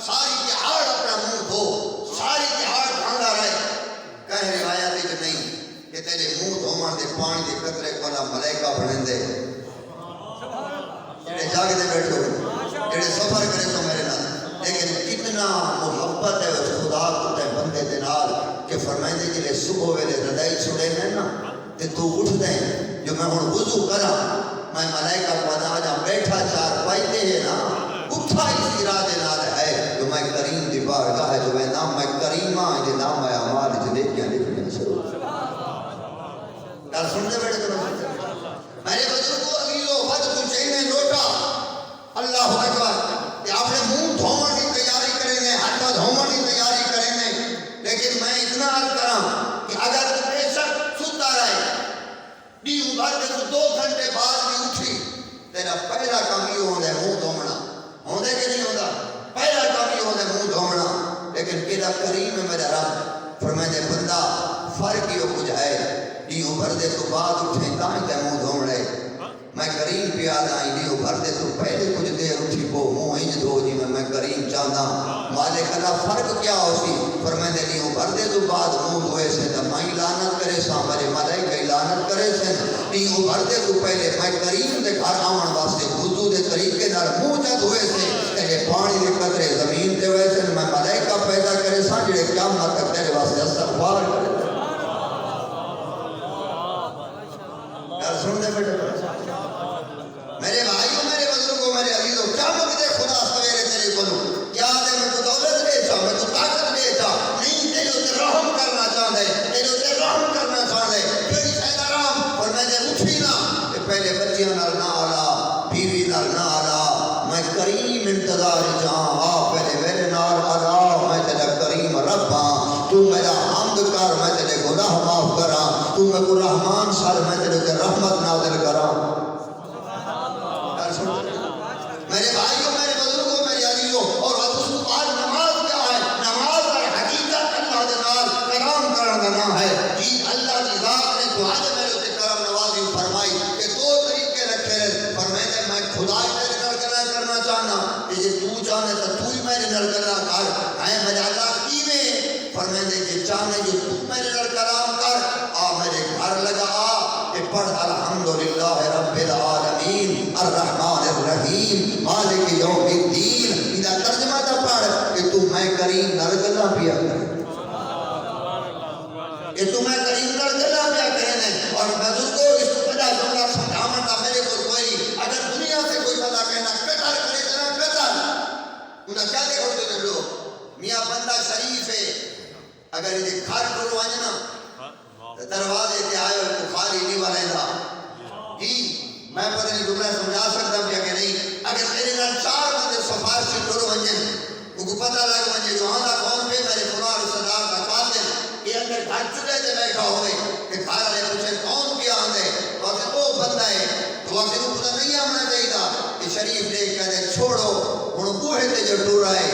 ساری دہاڑ اپنا منہ دھو ساری دہاڑ بھانگا رہے کہیں روایت کہ نہیں کہ تیرے منہ دھومن دے پانی دے قطرے کولا ملائکہ بنن دے جڑے جاگ دے بیٹھو جڑے سفر کرے تو میرے نال لیکن کتنا محبت ہے اس خدا کو تے بندے دے نال کہ فرمائندے جلے صبح ویلے رضائی چھڑے میں نا تے تو اٹھ دیں جو میں ہن وضو کرا میں ملائکہ کو ادا جا بیٹھا چار پائتے ہیں نا اٹھا اس ارادے نال ہے جو میں کریم دی بارگاہ ہے جو میں نام میں کریمہ دے نام ہے اعمال جنے کیا لکھنے شروع کل سن دے بیٹھے تو میرے بزرگوں عزیزوں حد کو چاہیے لوٹا اللہ اکبر کہ آپ نے منہ دھومن کی تیاری کریں گے ہاتھ دھومن کی تیاری کریں گے لیکن میں اتنا عرض کرا کہ اگر تو بے شک ستا رہے ڈی ابھر کے تو 2 گھنٹے بعد بھی اٹھی تیرا پہلا کام یہ ہوتا ہے منہ دھومنا ہوتا کہ نہیں ہوتا پہلا کام یہ ہوتا ہے منہ دھومنا لیکن کیڑا کریم ہے میرا رب فرمائے بندہ فرق یہ کچھ ہے ڈی ابھر دے تو بعد اٹھے تائیں تے منہ دھومنے میں کریم پیاد آئی نہیں ابھر دے تو پہلے کچھ دیر اٹھی کو منہ انج دھو جی میں کریم چاہنا مالک اللہ فرق کیا ہو سی فرمائے نہیں ابھر دے تو بعد منہ دھوئے سے تو میں لعنت کرے سا میرے ملائکہ لعنت کرے سے نہیں ابھر دے تو پہلے میں کریم دے گھر آون واسطے وضو دے طریقے نال منہ جا دھوئے سے تے پانی دے قطرے زمین تے ویسے میں ملائکہ پیدا کرے سا جڑے قیامت تک تیرے واسطے استغفار کرے یار سن دے بیٹے میرے بھائیوں میرے بزرگوں میرے عزیزوں کیا مقدے خدا سویرے تیرے بولو کیا دے میں تو دولت لے چاہ میں تو طاقت لے چاہ نہیں تیرے اتنے رحم کرنا چاہتا ہے تیرے اتنے رحم کرنا چاہتا ہے کیونکہ شاید رحم اور میں نے اٹھی نا کہ پہلے بچیاں نال نہ آلا بیوی نال نہ آلا میں کریم انتظار جہاں آ پہلے میرے نال آلا میں تیرا کریم رب ہاں تو میرا حمد کر میں تیرے گناہ معاف کرا تو میں کو رحمان سال میں تیرے اتنے رحمت نازل کرا میرے بھائیوں میرے بزرگوں میرے عزیزوں اور اس کو آج نماز کیا ہے نماز اور حقیقت اللہ دے نال کرام کرن دا نام ہے جی اللہ کی ذات نے تو آج میرے تے کرم نوازی فرمائی کہ 2 طریقے رکھے ہیں فرمائے میں خدا میرے نال کرنا چاہنا کہ جے تو چاہے تو تو ہی میرے نال کرنا کر ہے میرے اللہ کیویں فرمائے کہ چاہے جو تو میرے نال کرام کر آ میرے گھر لگا آ کہ پڑھ الحمدللہ رب العالمین الرحمن الرحیم مالک یوم الدین اذا ترجمہ تا پڑھ کہ تو میں کریم نال گلاں پیا کر کہ تو میں کریم نال گلاں پیا کرے اور بزرگوں اس کو بڑا جملہ سمجھاون دا میرے کو کوئی اگر دنیا سے کوئی بندہ کہنا قتل کرے نا قتل انہاں کیا دیکھو تے لوگ میاں بندہ شریف ہے اگر یہ گھر ٹر ونج نا دروازے تے آئے کو خالی نہیں ولیندا جی میں پتہ نہیں جملہ سمجھا سکتا ہوں کہ نہیں اگر میرے نال 4 بندے سفارش ٹر ونجن کو پتہ لگ ونجے جو آندا کون پہ میرے خدا رسول اللہ کا قاتل یہ اندر گھر چلے تے بیٹھا ہوئے کہ گھر والے پوچھے کون کیا آندے تو کہ وہ بندہ ہے تو اسی کو پتہ نہیں آنا چاہیے کہ شریف نے کہتے چھوڑو ہن بوہے تے جو ٹر آئے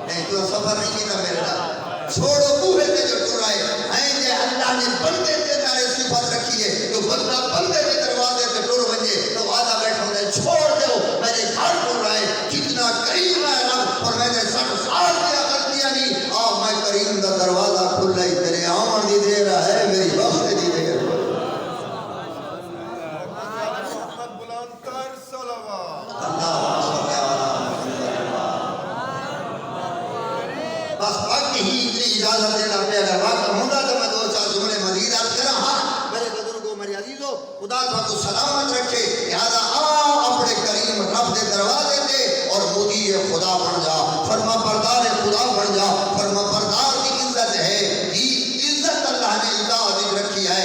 نہیں تو سفر نہیں کیتا میرے نال چھوڑو بوہے تے جو ٹر آئے ہیں جے اللہ نے بندے تے نال صفت رکھی ہے تو بندہ بندے کے دروازے تے ٹر ونجے تو وعدہ بیٹھا ہونے چھوڑ دیو میرے گھر ٹر آئے کتنا قریب ہے رب اور میں نے 60 سال کیا غلطیاں نہیں آ میں کریم دا دروازہ کھلا ہی تیرے آمن دی دیر ہے میری وقت دی دیر بس وقت ہی اتنی اجازت دینا پہ اگر وقت ہوتا تو میں 2-4 جملے مزید عرض کرا ہاں میرے بزرگوں میرے عزیزوں خدا کو سلامت رکھے لہذا اپنے کریم رب دے دروازے تے اور مدیر خدا بن جا فرما بردار خدا بن جا فرما بردار کی عزت ہے یہ عزت اللہ نے اطاعت رکھی ہے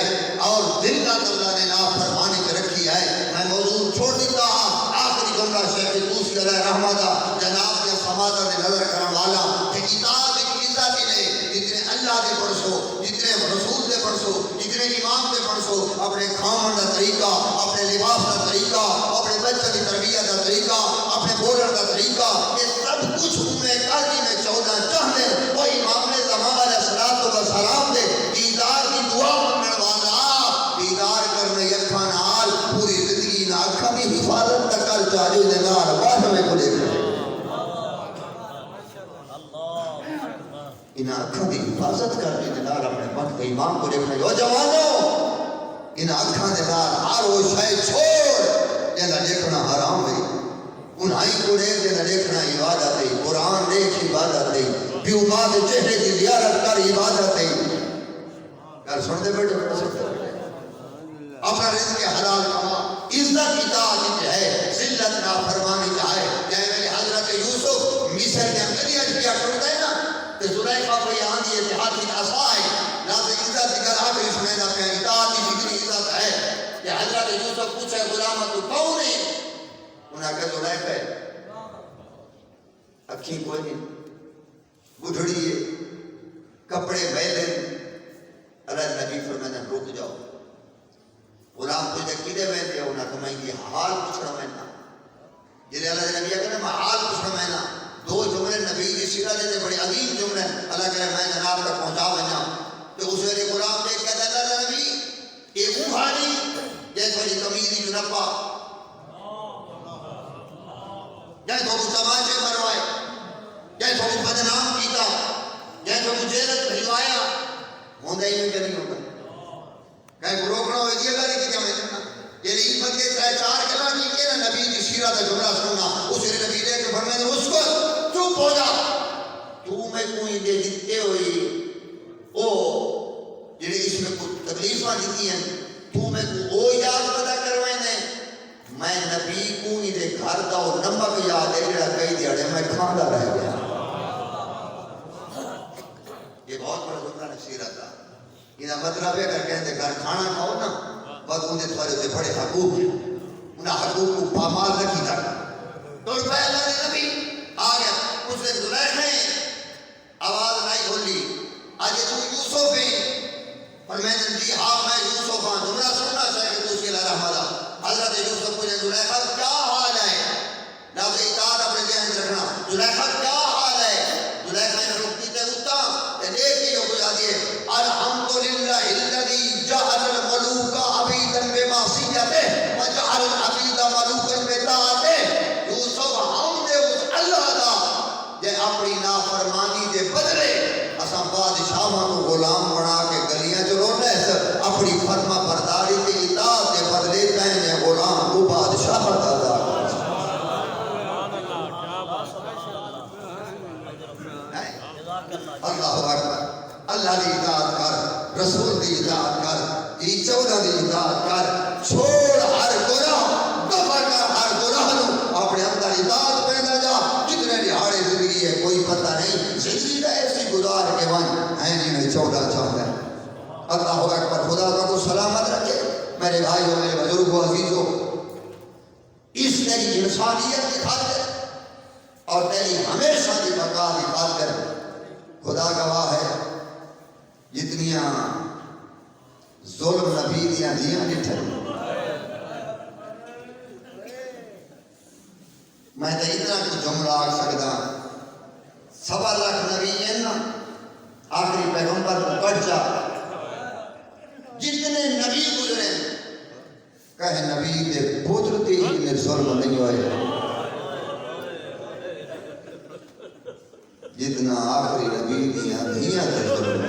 اور ذلت اللہ نے نافرمانی سے رکھی ہے میں موضوع چھوڑ دیتا ہوں آخری جملہ شیخ طوسی علیہ رحمہ جناب کے سماعت نے نظر کرنے والا کہ اطاعت کی عزت ہی نہیں جتنے اللہ دے پڑھسو جتنے رسول دے پڑھسو جتنے امام دے پڑھسو اپنے کھامن دا طریقہ اپنے لباس دا طریقہ اپنے بچوں کی تربیت دا طریقہ اپنے بولن دا طریقہ یہ سب کچھ میں قاضی میں 14 چاہنے وہ امام زمان علیہ السلام دے دیدار کی دعا منن والا دیدار کرنے اکھاں نال پوری زندگی نہ اکھاں دی حفاظت تکل چاہیے دے نال بعد میں کو دیکھ ان اکھاں دی حفاظت کرنے دے نال اپنے وقت امام کو دیکھنا او جوانو ان اکھاں دے نال ہر وہ شے چھوڑ جنہاں دیکھنا حرام ہے انہائی کو دیکھنا عبادت ہے قرآن دیکھ عبادت ہے پیو ماں دے چہرے کی زیارت کر عبادت ہے کر سن دے بیٹھے اپنا رزق حلال کما عزت اطاعت ہے ذلت نافرمانی چاہے جیسے حضرت یوسف مصر کے انگلی اجبیا ٹوٹتا ہے نا کہ زلیخا کو یہاں دیئے کہ ہاتھی عصا ہے لازم عزت کی گل آخری سنینا پہ اطاعت کی جتنی عزت ہے کہ حضرت یوسف پوچھے غلامت تو کون ہے انہاں کہ زلیخا ہے اکھی کوئی نہیں بڑھڑی ہے کپڑے میلے اللہ نبی فرمانا رک جاؤ غلام پوچھتے کدے بیٹھے انہاں کہ میں یہ حال پوچھنا میں نا جلے اللہ نبی کہنا میں حال پوچھنا میں نا 2 جملے نبی کی سیرت دے بڑے عظیم جملے اللہ کہے میں جناب تک پہنچا بنا تو اس ویلے غلام دیکھ کہتا ہے اللہ نبی یہ وہ حالی جیسے والی کمیزی جو نپا جائے تو کو تماشے مروائے جائے تو کو بدنام کیتا جائے تو کو جیلت بھیجوایا ہوندہ ہی میں کہ نہیں ہوتا کہیں کو روکنا ہوئے دیئے گا نہیں کیا میں جننا یہ نہیں بندے 3-4 کلا نہیں کہ نا نبی کی سیرت جملہ سننا اس نے نبی دے کہ فرمائے نے اس کو چپ ہو جا تو میں کوئی دے جتتے ہوئی او جنہیں اس میں کچھ تکلیفاں دیتی ہیں تو میں کو او یاد پتا کروائے نے میں نبی کو ہی دے گھر دا اور نمک یاد ہے جڑا کئی دیڑے میں کھاندہ رہ گیا یہ بہت بڑا جملہ نے سیرت تھا یہ مطلب ہے اگر کہتے گھر کھانا کھاؤ نا بس انہیں تھوڑے سے بڑے حقوق ہیں انہیں حقوق کو پامال رکھی تھا تو پہلے نبی آ گیا اس نے زلیخا ہے آواز نہیں کھولی آج تو یوسف ہے اور میں نے دی ہاں میں یوسف ہاں جملہ سننا چاہیے تو اس کے لئے رحمدہ حضرت یوسف کو زلیخا کیا حال ہے لفظ اطاعت اپنے ذہن سے رکھنا زلیخا کیا حال ہے زلیخا نے رکھتی تے اتا ایک ہی ہو گیا دیئے الحمدللہ الذی جعل الملوک عبیدا بمعصیتہ وجعل العبید ملوکا بطاعتہ یوسف ہم دے اس اللہ دا جے اپنی نافرمانی دے بدلے اساں بادشاہاں کو غلام بنا کے گلیاں چلونا ہے اپنی فرما برداری کی اطاعت دے بدلے کہنے غلام کو بادشاہ دا اللہ اکبر اللہ دی اطاعت کر رسول دی اطاعت کر یہ 14 دی اطاعت کر چھوڑ ہر گناہ دفع کر ہر گناہ نو اپنے اندر اطاعت پیدا جا جتنے دہاڑے زندگی نہیں زندگی کا ایسی گزار کے ون ہیں جی میں 14 چاہتا ہے اللہ اکبر خدا کا کو سلامت رکھے میرے بھائیوں میرے بزرگوں عزیزوں اس تیری انسانیت کی خاطر اور تیری ہمیشہ کی بقا کی خاطر خدا گواہ ہے جتنیاں ظلم نبی دیاں نٹھن میں تو اتنا کچھ جملہ آگ سکتا 1.25 لاکھ نبی ہیں نا آخری پیغمبر کو کٹ جا جتنے نبی گزرے کہے نبی دے پتر تے اتنے ظلم نہیں ہوئے جتنا آخری نبی دیاں تے ظلم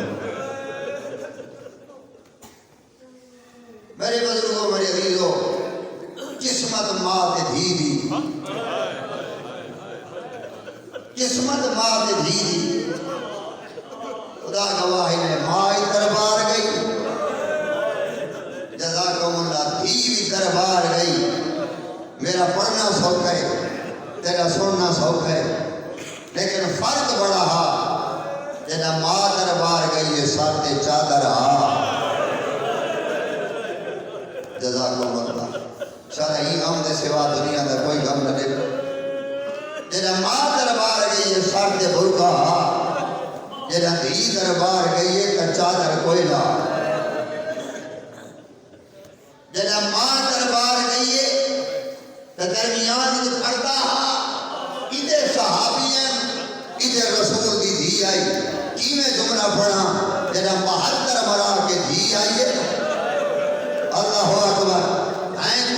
میرے بزرگوں میرے عزیزوں قسمت ماں تے دھی دی قسمت ماں تے دھی دی خدا گواہی میں ماں دربار گئی جزاکم اللہ دھی بھی دربار گئی میرا پڑھنا سوکھ ہے تیرا سننا سوکھ ہے لیکن فرق بڑا ہا جنا ماں دربار گئی ہے ساتھ چادر ہا جزاکم اللہ شرعی غم دے سوا دنیا دا کوئی غم نہ دے جنا ماں دربار گئی ہے ساتھ برقع ہا جنا دھی دربار گئی ہے تو چادر کوئی نہ جنا ماں دربار گئی ہے تو درمیان جو پردہ ہا ادھے صحابی ہیں ادھے رسول دی دھی آئی کی میں جملہ پڑھا جنا 72 مرا کے دھی آئی ہے اللہ اکبر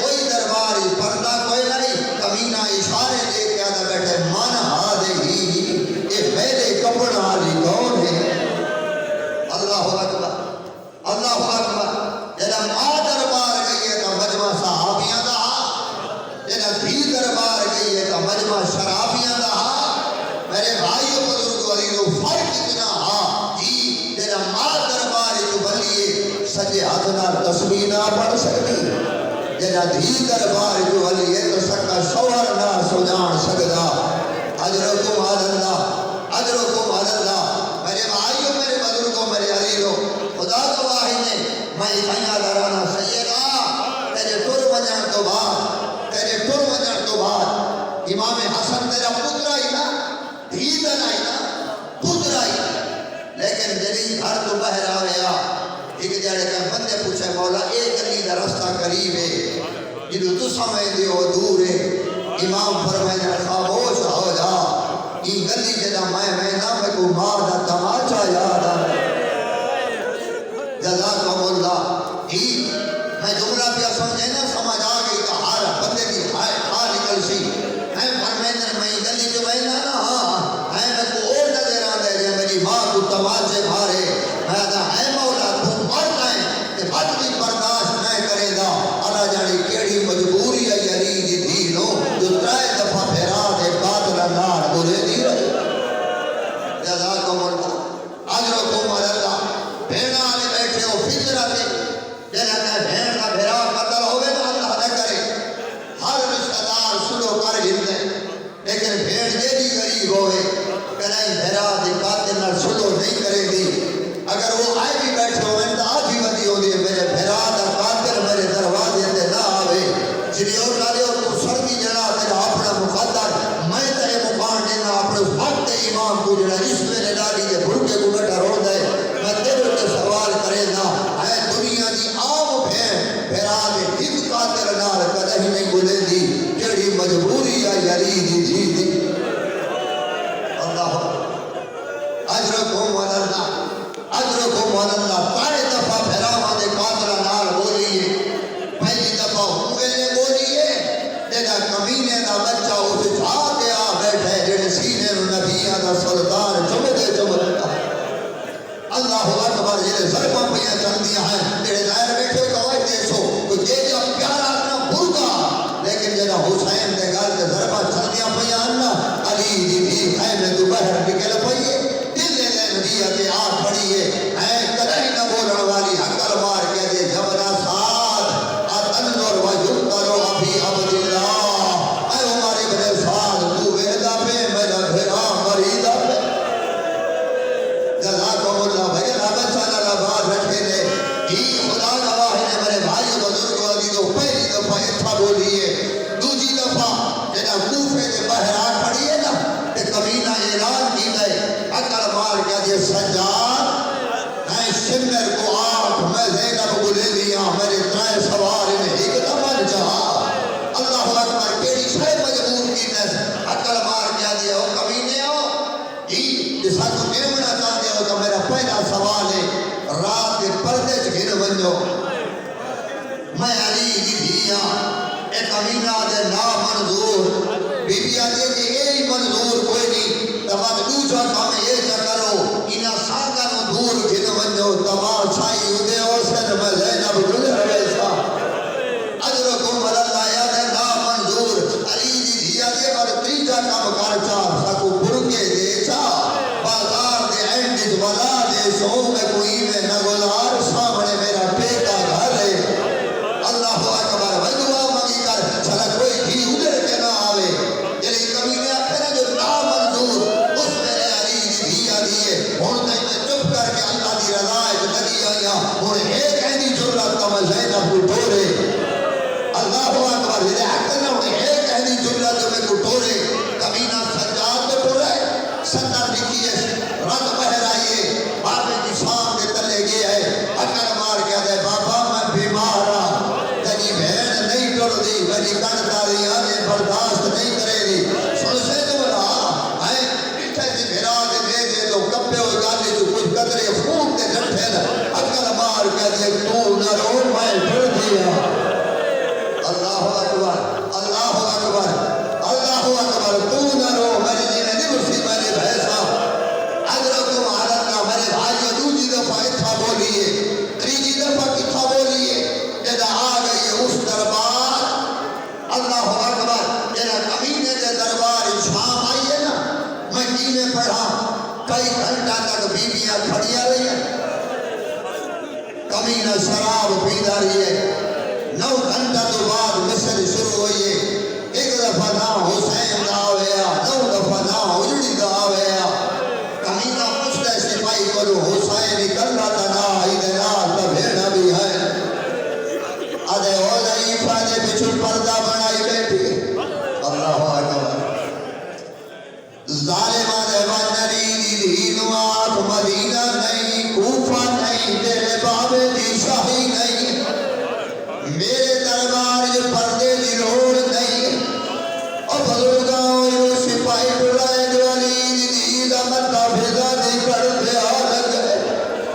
کوئی درباری پردہ کوئی نہیں کمینہ اشارے لے کے آدھا بیٹھے من آدھے ہی یہ میرے کپڑا آدھی کون ہے اللہ اکبر جنا ماں دربار گئی ہے تو مجمع صحابیاں دا جنا دھی دربار گئی ہے تو مجمع شرابیاں دا میرے بھائیوں بزرگوں عزیزوں فرق اتنا جی جنا ماں دربار جو بلیے سجے ہاتھ نال تسبیح نہ پڑھ سکتی جنا دھی دربار جو علی ہے تو سکا شوہر نہ سجان سکتا اجرکم اللہ میرے بھائیوں میرے بزرگوں میرے عزیزوں خدا گواہی نے میں اتنا درانا سیدہ تیرے ٹر وجن تو بعد امام حسن تیرا پتر آئی نا دھی دن آئی نا پتر آئی لیکن جنہی گھر تو بہر آیا ایک جڑے کا بندے پوچھے مولا ایک گلی دا رستہ قریب ہے جنہوں تو سمجھ دیو دور ہے امام فرمائے خاموش ہو جا یہ گلی جنا میں نام کو ماں دا تماچا یاد آ جزاکم اللہ میں جملہ پیا سمجھے نا سمجھ آ گئی تو ہر بندے کی ہار نکل سی میں گلی جو میں نا میں کو اور نظر آ دے میری ماں کو تماچے بھارے میں دا ہے مولا تو مرتا ہے کہ بد بھی برداشت نہ کرے گا اللہ جانے کیڑی مجبوری ہے علی دی دھی نو جو 3 دفعہ پھیرا دے قاتل نار گزے دی رہے جزاکم اللہ اجرکم اللہ بھیڑا والے بیٹھے ہو فطرت جنہاں کہ بھیڑ کا بھیرا قتل ہوئے تو اللہ نہ کرے ہر رشتہ دار سلو کر گھرتے لیکن بھیڑ یہ بھی غریب ہوئے کہ نہیں بھیرا دی قاتل نہ سلو نہیں کرے گی اگر وہ آئے بھی بیٹھے ہوئے تو آج بھی ودی ہو دی میرے بھیرا دا قاتل میرے دروازے دے نہ آوے جنہی اور ڈالے اور تو سردی جڑا تیرا اپنا مقدر میں تیرے مقام دینا اپنے وقت امام کو جڑا جس میں ڈالی دے بھڑکے کو بیٹھا رو دے میں تیرے کے سوال کرے نا اے دنیا دی عام بھیرا دے ہم قاتل نال کدہ ہی نہیں گلے دی جڑی مجبوری آئی علی دی جی دی اللہ اجرکم اللہ 3 دفعہ بھیراواں دے قاتل نال بولیے پہلی دفعہ ہوئے نے بولیے جڑا کمینے دا بچہ اس جھا کے آ بیٹھے جڑے سینے نبیاں دا سلطان چمکے اللہ اکبر جڑے ضرباں پیاں چلدیاں ہیں جڑے ظاہر بیٹھے گواہ دے سو کوئی جے جا پیارا اپنا برگا لیکن جڑا حسین دے گل تے ضرباں چلدیاں پیاں نا علی دی بھی خیمے تو باہر نکل پئیے دل دے نبی تے آ کھڑی ہے کدے نہ بولن والی حقل مار کے دے جبرا ساتھ اتنور وجنتر ابھی عبد اللہ اے عمر ابن سعد تو ویدا پہ میرا بھرا مریدا پہ سجاد ہے شمر کو آٹھ میں زینب کو لے لیا میرے ترائے سوار میں ایک دمن جہاں اللہ اکبر کیڑی شے مجبور کی نس عقل مار کیا دیا ہو کمینے ہو جسا کو نیمنا چاہتے ہو تو میرا پہلا سوال ہے رات کے پردے چکھر بنجو میں علی کی دھیا ایک امینہ دے نا منظور بی بی آدھے کہ یہی منظور کوئی نہیں تباد دوسرا کام یہ چکرو انہا ساکا نو دور گھن بنجو تباد چھائی ادھے اوسن میں زینب گزر ویسا اجرکم اللہ یاد ہے نا منظور علی کی دھیا دے پر تیجا کام کارچا سکو برکے دے چا بازار دے اینڈج والا دے سو میں کوئی میں نگولار سامنے میرا پیٹا گھر ہے اللہ اکبر وجوہ مگی کر چھلا کوئی بھی ادھر کے نہ آوے یعنی کبھی نے اپنے جو نا منظور اس میرے علی دی دھیا دیئے ہون تائی میں چپ کر کے اللہ دی رضائے لگی آیا ہون ایک اینی جرات کا میں زینب کو ٹھورے اللہ اکبر یہ حق نہ ہون ایک اینی جرات میں کو ٹھورے کبھی نہ سجاد کو ٹھورے ستر لکھیے رد بہر آئیے بابے کی شام کے تلے گیا ہے اکر مار کیا دے بابا میں بیمارا تیری بہن نہیں ٹر دی میری کانتاری آنے برداشت نہیں کرے دی سن سے تو بلا ہے پیٹھے سے بھیرا دے دے دے تو کپے ہوئی گالی تو کچھ قدرے خوب دے جٹھے نا اکر مار کیا دے تو نہ رو میں ٹر دیا اللہ اکبر اللہ اکبر اللہ اکبر تو نہ رو میری جینے نہیں مرسی میری بھیسا حضرت مہارت میرے بھائی دوسری دفعہ اتھا بولیے تریجی دفعہ کتھا بولیے جدہ آ گئی اس دربار اللہ اکبر جدہ کمینے دے دربار شام آئیے نا میں کینے پڑھا کئی گھنٹہ تک بیویاں کھڑیا رہی ہیں کمینہ شراب پیدا رہی ہے 9 گھنٹہ تو بعد مصر شروع ہوئی ہے ایک دفعہ نہ حسین دا آویا 9 دفعہ نہ اجڑی دا آویا کمینہ پوچھتا سپاہی کرو حسین نکلنا تھا نا ادھر تا بھیڑا بھی ہے آدھے ہو ضعیفہ دے پچھو پردہ بنائی بیٹھی اللہ اکبر ظالمہ دے بنری دینو آت مدینہ نہیں کوفہ نہیں تیرے بابے دی شاہی نہیں میرے دربار جو پردے دی روڑ نہیں اور بزرگاں جو سپاہی پڑھائے جو علی دی دا مطا بھیدا دی کر دیا لگے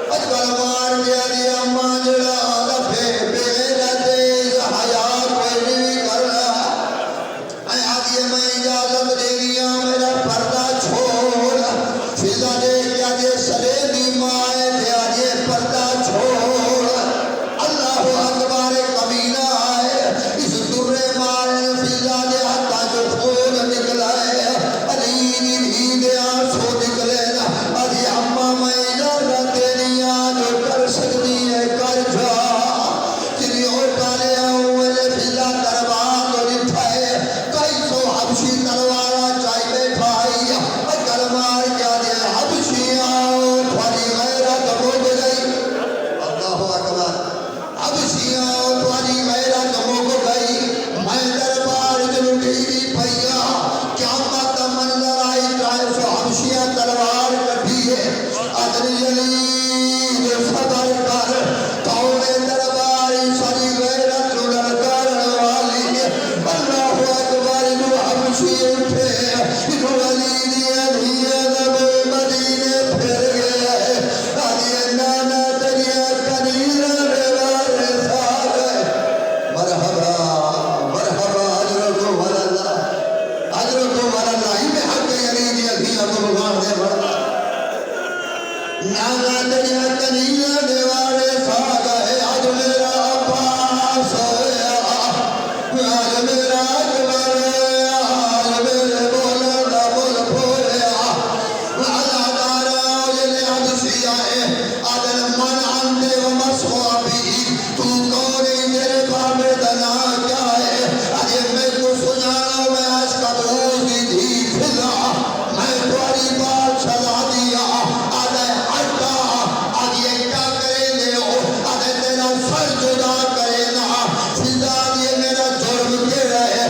اجبر مار دیا دیا مانجڑا لفے بیرہ تیز حیاء کوئی نہیں کر رہا اے آدھی میں اجازت دے دیا میرا پردہ چھوڑ فضا دے کیا دے سلے دی مائے دیا دے پردہ چھوڑ اللہ اکبر کمینہ آئے اس درے مارے فضا دے حقا جو خون نکلائے علی دی دے آنسو نکلے نا ادھی اممہ میں اجازت دے دیا جو کر سکتی ہے کر جا تیری اوٹالے آؤں فضا دربار تو نٹھائے کئی سو حبشی تلوارا چاہی بیٹھائی اکر مار کیا دے حبشی آؤ تھوڑی غیرت مڈ گئی اللہ اکبر حبشی آؤ تھوڑی غیرت مڈ گئی میں دربار جنو ڈیری پھیا قیامت منظر آئی ترائے سو حبشیاں تلوار کٹھیے ادری علی صبر کر توڑے درباری ساری غیرت لڑن کرن والی اللہ اکبر انو حبشی اٹھے انو علی دیا دیا دب مدینے پھر گئے آدھی نانا دریا کنیرہ روارے سا گئے مرحبا مرحبا حضرتو واللہ ہی میں حق علی دیا دیا تم گان دے بڑھا نانا دریا کنیرہ روارے سا گئے آج میرا عباس ہویا آج میرا اکبر ہویا آج میرے بولندہ بول پھویا آجا دارا جلے حدثی آئے آدھر من آندے و مسخوا بھی تو کوری میرے بابے دنا کیا ہے آجے میں کو سنانا میں آج کا دوزی دی فضا میں تواری بات چلا دیا آدھے ہٹا آدھے کیا کرے دے ہو آدھے تیرا سر جدا کرے نا فضا دیے میرا جرم کے رہے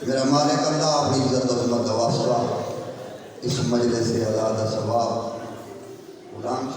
میرا مالک اللہ اپنی عزت و عظمت کا واسطہ اس مجلس سے آزاد ثواب غلام